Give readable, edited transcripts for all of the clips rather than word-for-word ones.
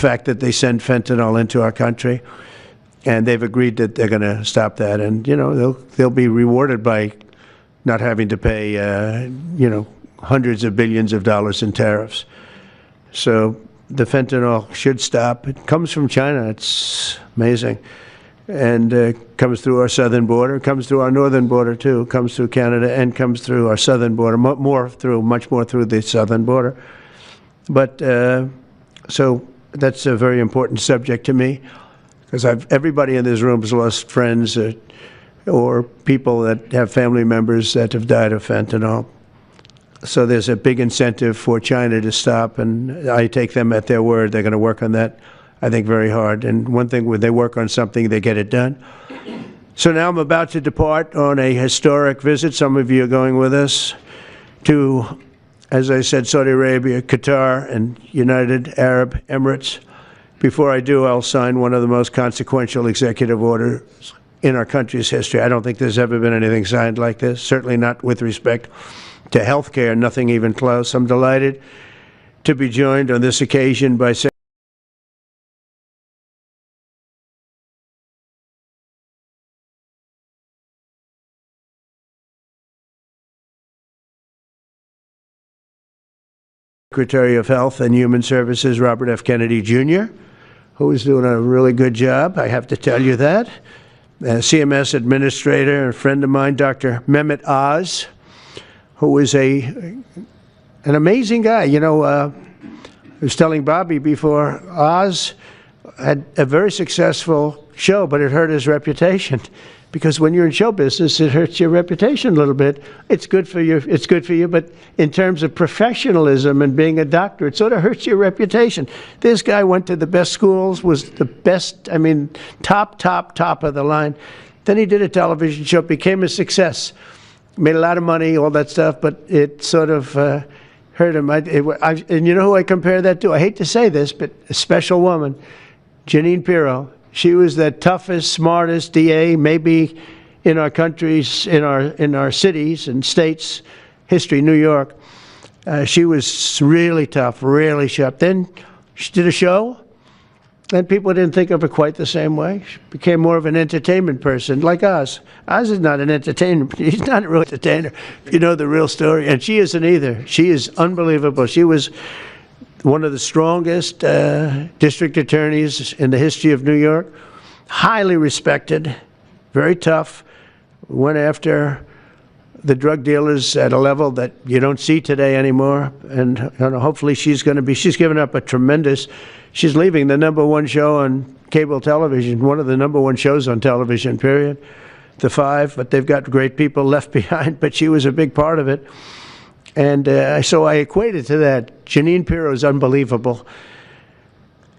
fact that they send fentanyl into our country, and they've agreed that they're going to stop that. And you know, they'll be rewarded by not having to pay you know, hundreds of billions of dollars in tariffs. So the fentanyl should stop. It comes from China. It's amazing. And comes through our southern border, comes through our northern border too, comes through Canada, and comes through our southern border, much more through the southern border. But so that's a very important subject to me, because everybody in this room has lost friends or people that have family members that have died of fentanyl. So there's a big incentive for China to stop, and I take them at their word. They're going to work on that, I think, very hard. And one thing, when they work on something, they get it done. So now I'm about to depart on a historic visit. Some of you are going with us to, as I said, Saudi Arabia, Qatar, and United Arab Emirates. Before I do, I'll sign one of the most consequential executive orders in our country's history. I don't think there's ever been anything signed like this, certainly not with respect to health care, nothing even close. I'm delighted to be joined on this occasion by Secretary of Health and Human Services, Robert F. Kennedy, Jr., who is doing a really good job, I have to tell you that. CMS Administrator, a friend of mine, Dr. Mehmet Oz, who is an amazing guy. You know, I was telling Bobby before, Oz had a very successful show, but it hurt his reputation. Because when you're in show business, it hurts your reputation a little bit. It's good for you, but in terms of professionalism and being a doctor, it sort of hurts your reputation. This guy went to the best schools, was the best, I mean, top of the line. Then he did a television show, became a success, made a lot of money, all that stuff, but it sort of hurt him. And you know who I compare that to? I hate to say this, but a special woman, Jeanine Pirro. She was the toughest, smartest DA, maybe in our countries, in our cities and states history, New York. She was really tough, really sharp. Then she did a show, and people didn't think of her quite the same way. She became more of an entertainment person, like Oz. Oz is not an entertainer. He's not a real entertainer, if you know the real story. And she isn't either. She is unbelievable. She was one of the strongest district attorneys in the history of New York, highly respected, very tough, went after the drug dealers at a level that you don't see today anymore. And hopefully she's given up a tremendous, she's leaving the #1 show on cable television, one of the #1 shows on television, period, The Five, but they've got great people left behind, but she was a big part of it. And so I equated to that. Jeanine Pirro is unbelievable.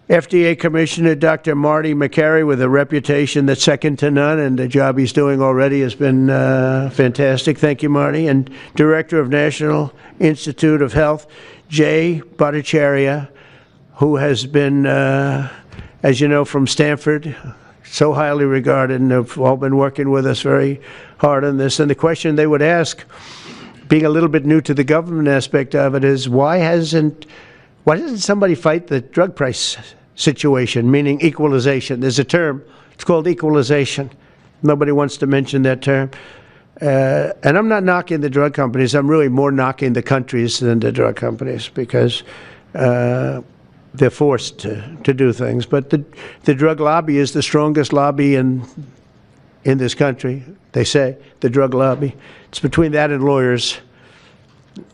FDA Commissioner Dr. Marty McCary, with a reputation that's second to none, and the job he's doing already has been fantastic. Thank you, Marty. And Director of National Institute of Health, Jay Bhattacharya, who has been, as you know, from Stanford, so highly regarded, and have all been working with us very hard on this. And the question they would ask, being a little bit new to the government aspect of it, is why doesn't somebody fight the drug price situation, meaning equalization? There's a term, it's called equalization. Nobody wants to mention that term. And I'm not knocking the drug companies, I'm really more knocking the countries than the drug companies, because they're forced to do things. But the drug lobby is the strongest lobby in this country, they say, the drug lobby. It's between that and lawyers,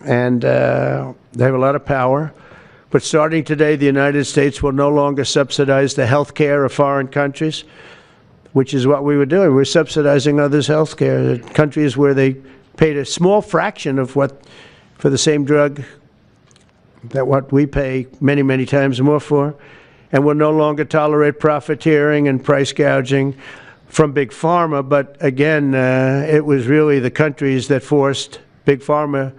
and they have a lot of power. But starting today, the United States will no longer subsidize the health care of foreign countries, which is what we were doing. We're subsidizing others' health care. Countries where they paid a small fraction of what, for the same drug, that what we pay many, many times more for. And we'll no longer tolerate profiteering and price gouging from Big Pharma, but again, it was really the countries that forced Big Pharma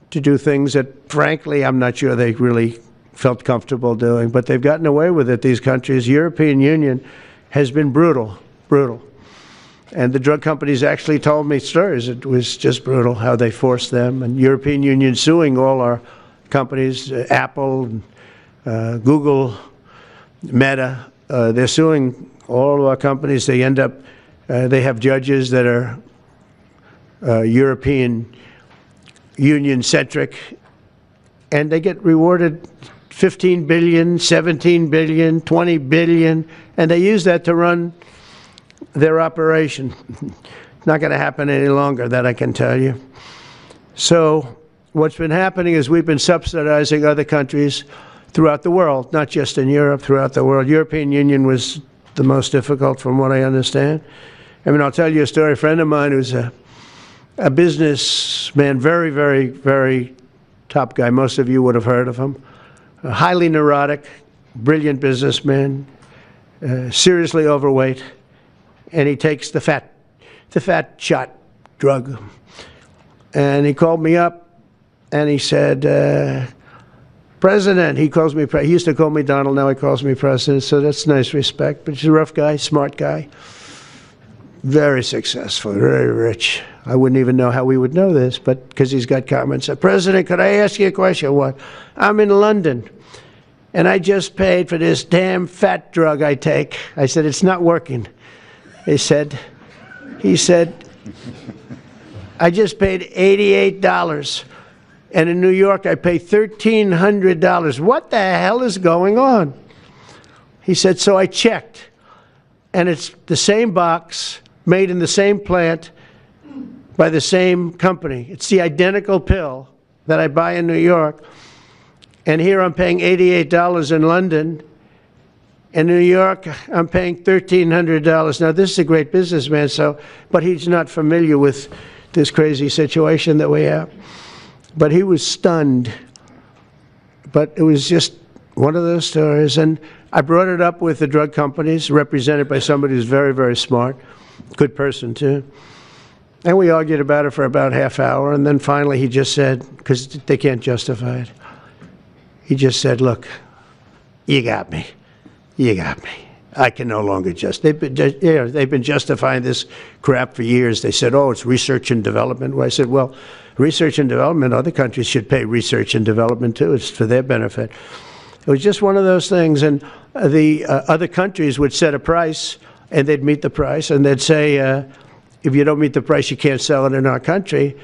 to do things that, frankly, I'm not sure they really felt comfortable doing, but they've gotten away with it, these countries. European Union has been brutal. And the drug companies actually told me stories. It was just brutal how they forced them. And European Union suing all our companies, Apple, Google, Meta. They're suing all of our companies. They end up, they have judges that are European Union-centric, and they get rewarded 15 billion, 17 billion, 20 billion, and they use that to run their operation. It's not going to happen any longer, that I can tell you. So what's been happening is we've been subsidizing other countries throughout the world, not just in Europe, throughout the world. European Union was the most difficult from what I understand. I mean, I'll tell you a story. A friend of mine who's a businessman, very, very, very top guy. Most of you would have heard of him. A highly neurotic, brilliant businessman, seriously overweight, and he takes the fat shot drug. And he called me up, and he said, President, he calls me, he used to call me Donald, now he calls me President, so that's nice respect. But he's a rough guy, smart guy, very successful, very rich. I wouldn't even know how we would know this, but because he's got comments. President, could I ask you a question? What? I'm in London, and I just paid for this damn fat drug I take. I said, it's not working. He said, I just paid $88. And in New York, I pay $1,300. What the hell is going on? He said, so I checked. And it's the same box, made in the same plant, by the same company. It's the identical pill that I buy in New York. And here I'm paying $88 in London. In New York, I'm paying $1,300. Now, this is a great businessman, but he's not familiar with this crazy situation that we have. But he was stunned. But it was just one of those stories. And I brought it up with the drug companies, represented by somebody who's very, very smart, good person too. And we argued about it for about half hour. And then finally he just said, because they can't justify it, he just said, look, you got me. You got me. I can no longer they've been justifying this crap for years. They said, oh, it's research and development. Well, I said, well, research and development, other countries should pay research and development too. It's for their benefit. It was just one of those things. And the other countries would set a price, and they'd meet the price, and they'd say, if you don't meet the price, you can't sell it in our country.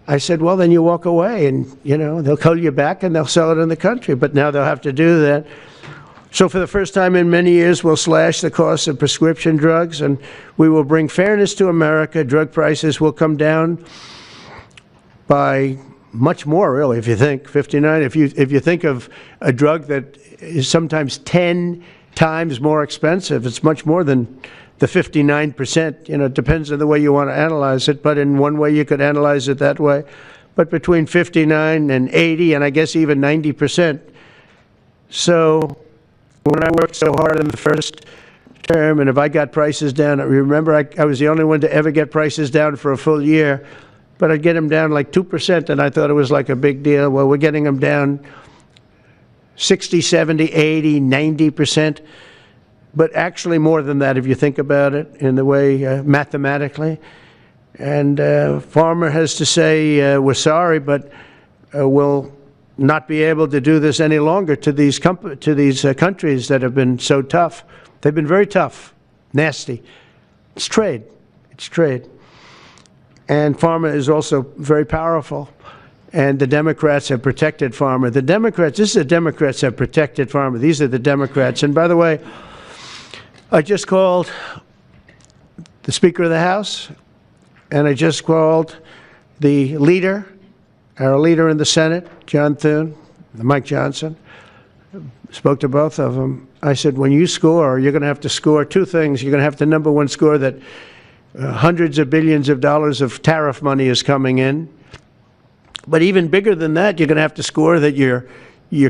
I said, well, then you walk away, and they'll call you back, and they'll sell it in the country. But now they'll have to do that. So for the first time in many years, we'll slash the cost of prescription drugs, and we will bring fairness to America. Drug prices will come down by much more, really, if you think 59. If you think of a drug that is sometimes 10 times more expensive, it's much more than the 59%. It depends on the way you want to analyze it, but in one way you could analyze it that way. But between 59 and 80, and I guess even 90%. So when I worked so hard in the first term, and if I got prices down, remember I was the only one to ever get prices down for a full year, but I'd get them down like 2%, and I thought it was like a big deal. Well, we're getting them down 60, 70, 80, 90%, but actually more than that if you think about it in the way mathematically. And Pharma has to say, we're sorry, but we'll not be able to do this any longer to these countries that have been so tough. They've been very tough, nasty. It's trade. It's trade. And pharma is also very powerful. And the Democrats have protected pharma. The Democrats, this is the Democrats have protected pharma. These are the Democrats. And by the way, I just called the Speaker of the House, and I just called the leader, our leader in the Senate, John Thune, Mike Johnson. Spoke to both of them. I said, when you score, you're going to have to score two things. You're going to have to, number one, score that hundreds of billions of dollars of tariff money is coming in. But even bigger than that, you're going to have to score that your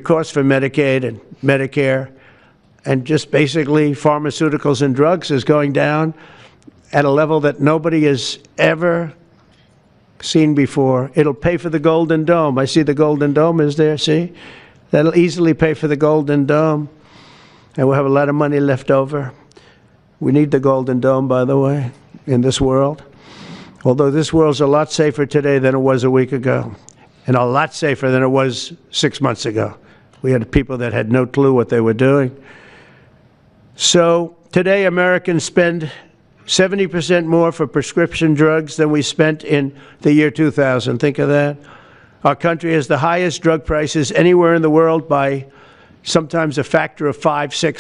cost for Medicaid and Medicare and just basically pharmaceuticals and drugs is going down at a level that nobody has ever seen before. It'll pay for the Golden Dome. I see the Golden Dome is there, see? That'll easily pay for the Golden Dome. And we'll have a lot of money left over. We need the Golden Dome, by the way, in this world. Although this world's a lot safer today than it was a week ago, and a lot safer than it was 6 months ago. We had people that had no clue what they were doing. So today Americans spend 70% more for prescription drugs than we spent in the year 2000. Think of that. Our country has the highest drug prices anywhere in the world by sometimes a factor of 5, 6